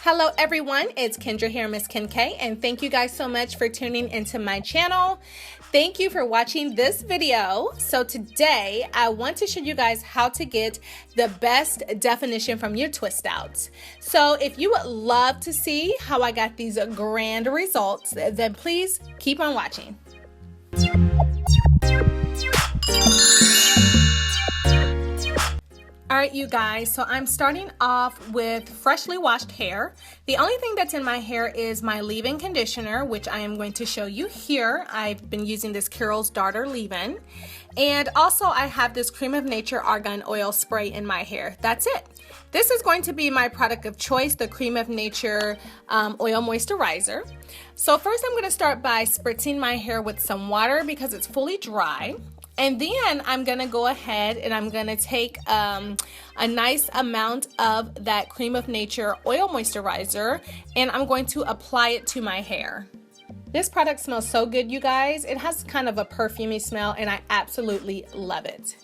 Hello everyone, it's Kendra here, MissKenK, and thank you guys so much for tuning into my channel. Thank you for watching this video. So today I want to show you guys how to get the best definition from your twist outs. So if you would love to see how I got these grand results, then please keep on watching. Alright you guys, so I'm starting off with freshly washed hair. The only thing that's in my hair is my leave-in conditioner, which I am going to show you here. I've been using this Carol's Daughter leave-in. And also I have this Cream of Nature Argan Oil Spray in my hair. That's it. This is going to be my product of choice, the Cream of Nature Oil Moisturizer. So first I'm going to start by spritzing my hair with some water because it's fully dry. And then I'm gonna go ahead and I'm gonna take a nice amount of that Cream of Nature Oil Moisturizer and I'm going to apply it to my hair. This product smells so good, you guys. It has kind of a perfumey smell and I absolutely love it.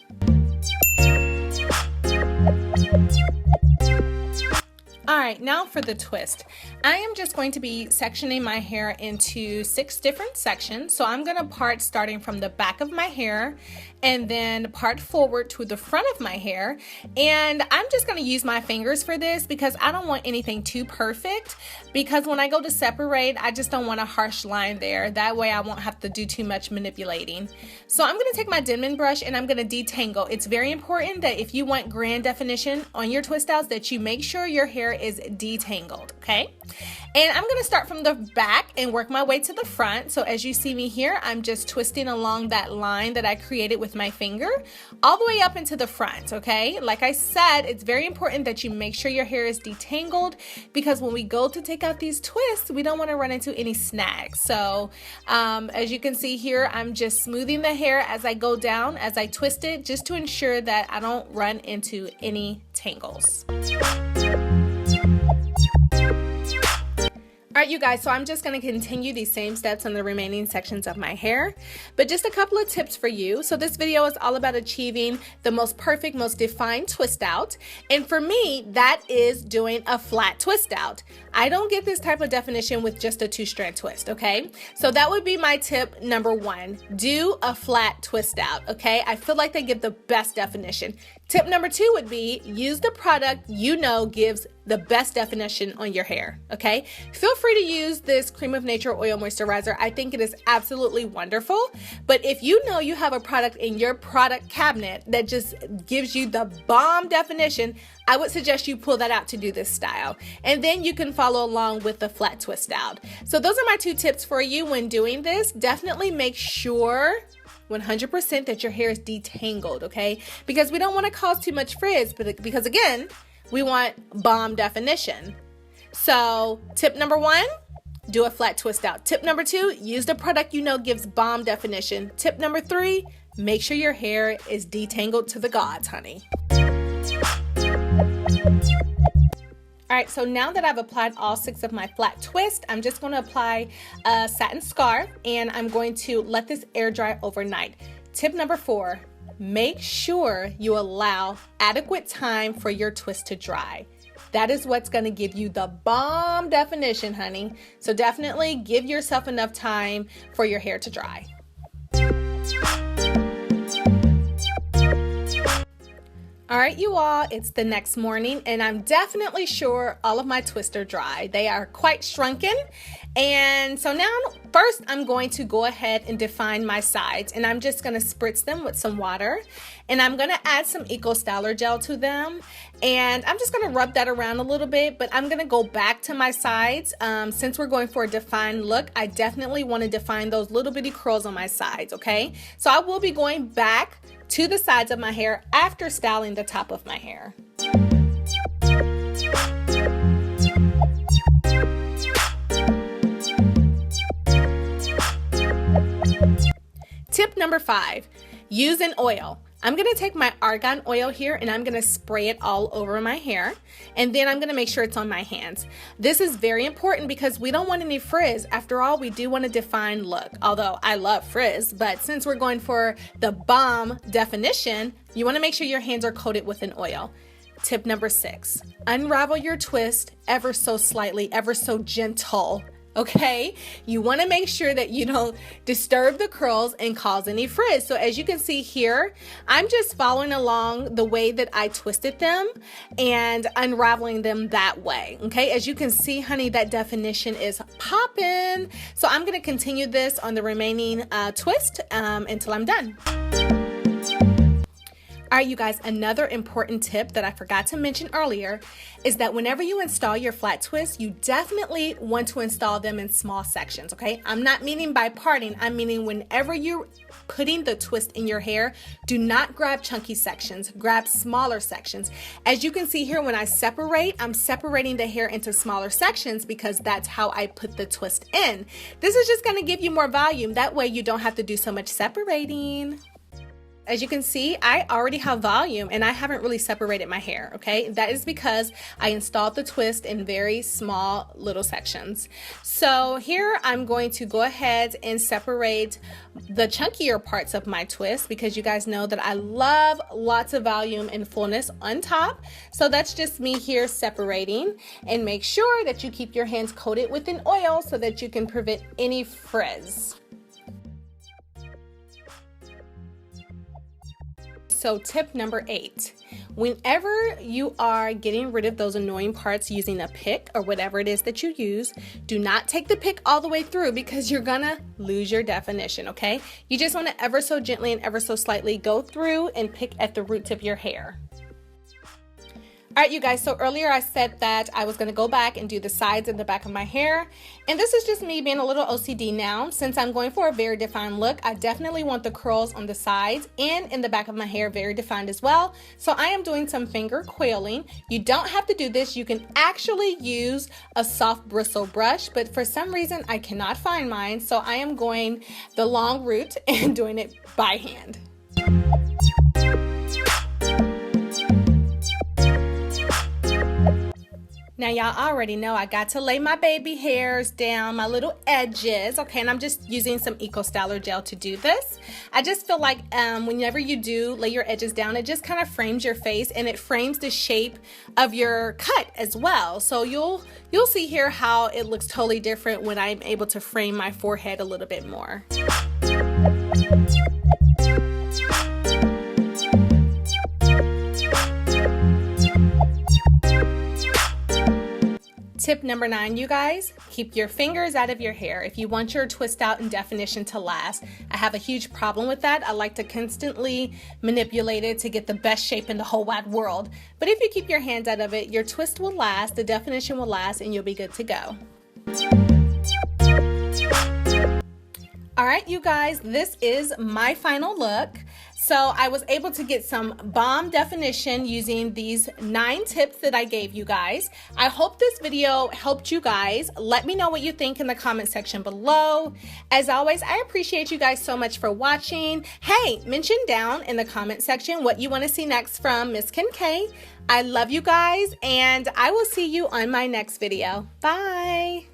Alright, now for the twist. I am just going to be sectioning my hair into 6 different sections. So I'm going to part starting from the back of my hair and then part forward to the front of my hair. And I'm just going to use my fingers for this because I don't want anything too perfect, because when I go to separate, I just don't want a harsh line there. That way I won't have to do too much manipulating. So I'm going to take my Denman brush and I'm going to detangle. It's very important that if you want grand definition on your twist outs that you make sure your hair is detangled, okay? And I'm going to start from the back and work my way to the front. So as you see me here, I'm just twisting along that line that I created with my finger all the way up into the front, okay? Like I said, it's very important that you make sure your hair is detangled because when we go to take out these twists, we don't want to run into any snags. So as you can see here, I'm just smoothing the hair as I go down, as I twist it, just to ensure that I don't run into any tangles. Alright you guys, so I'm just going to continue these same steps on the remaining sections of my hair, but just a couple of tips for you. So this video is all about achieving the most perfect, most defined twist out, and for me, that is doing a flat twist out. I don't get this type of definition with just a 2-strand twist, okay? So that would be my tip number 1. Do a flat twist out, okay? I feel like they give the best definition. Tip number 2 would be use the product you know gives the best definition on your hair, okay? Feel free to use this Cream of Nature Oil Moisturizer. I think it is absolutely wonderful, but if you know you have a product in your product cabinet that just gives you the bomb definition, I would suggest you pull that out to do this style, and then you can follow along with the flat twist out. So those are my 2 tips for you when doing this. Definitely make sure 100% that your hair is detangled, okay? Because we don't want to cause too much frizz, because again, we want bomb definition. So tip number 1, do a flat twist out. Tip number 2, use the product you know gives bomb definition. Tip number 3, make sure your hair is detangled to the gods, honey. Alright, so now that I've applied all 6 of my flat twists, I'm just going to apply a satin scarf and I'm going to let this air dry overnight. Tip number 4, make sure you allow adequate time for your twist to dry. That is what's going to give you the bomb definition, honey. So definitely give yourself enough time for your hair to dry. Alright you all, it's the next morning and I'm definitely sure all of my twists are dry. They are quite shrunken, and so now first I'm going to go ahead and define my sides, and I'm just going to spritz them with some water and I'm going to add some Eco Styler gel to them, and I'm just going to rub that around a little bit, but I'm going to go back to my sides. Since we're going for a defined look, I definitely want to define those little bitty curls on my sides, okay? So I will be going back to the sides of my hair after styling the top of my hair. Tip number 5, use an oil. I'm going to take my argan oil here and I'm going to spray it all over my hair, and then I'm going to make sure it's on my hands. This is very important because we don't want any frizz. After all, we do want a defined look, although I love frizz, but since we're going for the bomb definition, you want to make sure your hands are coated with an oil. Tip number 6, unravel your twist ever so slightly, ever so gentle. Okay, you want to make sure that you don't disturb the curls and cause any frizz. So as you can see here, I'm just following along the way that I twisted them and unraveling them that way. Okay, as you can see, honey, that definition is popping. So I'm going to continue this on the remaining twist until I'm done. All right, you guys, another important tip that I forgot to mention earlier is that whenever you install your flat twists, you definitely want to install them in small sections, okay? I'm not meaning by parting, I'm meaning whenever you're putting the twist in your hair, do not grab chunky sections, grab smaller sections. As you can see here, when I separate, I'm separating the hair into smaller sections because that's how I put the twist in. This is just gonna give you more volume. That way you don't have to do so much separating. As you can see, I already have volume and I haven't really separated my hair, okay? That is because I installed the twist in very small little sections. So here I'm going to go ahead and separate the chunkier parts of my twist because you guys know that I love lots of volume and fullness on top. So that's just me here separating, and make sure that you keep your hands coated with an oil so that you can prevent any frizz. So tip number 8, whenever you are getting rid of those annoying parts using a pick or whatever it is that you use, do not take the pick all the way through because you're gonna lose your definition, okay? You just wanna ever so gently and ever so slightly go through and pick at the roots of your hair. All right, you guys, so earlier I said that I was gonna go back and do the sides and the back of my hair. And this is just me being a little OCD now. Since I'm going for a very defined look, I definitely want the curls on the sides and in the back of my hair very defined as well. So I am doing some finger coiling. You don't have to do this. You can actually use a soft bristle brush, but for some reason I cannot find mine. So I am going the long route and doing it by hand. Now y'all already know I got to lay my baby hairs down, my little edges, okay, and I'm just using some Eco Styler gel to do this. I just feel like whenever you do lay your edges down, it just kind of frames your face and it frames the shape of your cut as well. So you'll see here how it looks totally different when I'm able to frame my forehead a little bit more. Tip number 9, you guys, keep your fingers out of your hair if you want your twist out and definition to last. I have a huge problem with that. I like to constantly manipulate it to get the best shape in the whole wide world. But if you keep your hands out of it, your twist will last, the definition will last, and you'll be good to go. All right, you guys, this is my final look. So I was able to get some bomb definition using these 9 tips that I gave you guys. I hope this video helped you guys. Let me know what you think in the comment section below. As always, I appreciate you guys so much for watching. Hey, mention down in the comment section what you want to see next from MissKenK. I love you guys, and I will see you on my next video. Bye.